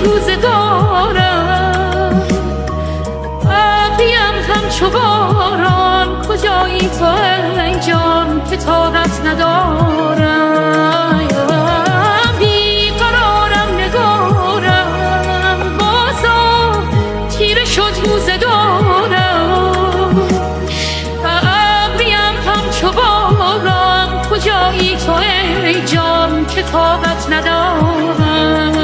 روزگارم، ابریم همچو باران، کجایی تو ای جان که طاقت ندارم. بیقرارم نگارم، بازا تیره شد روزگارم، ابریم همچو باران، کجایی تو ای جان که طاقت ندارم.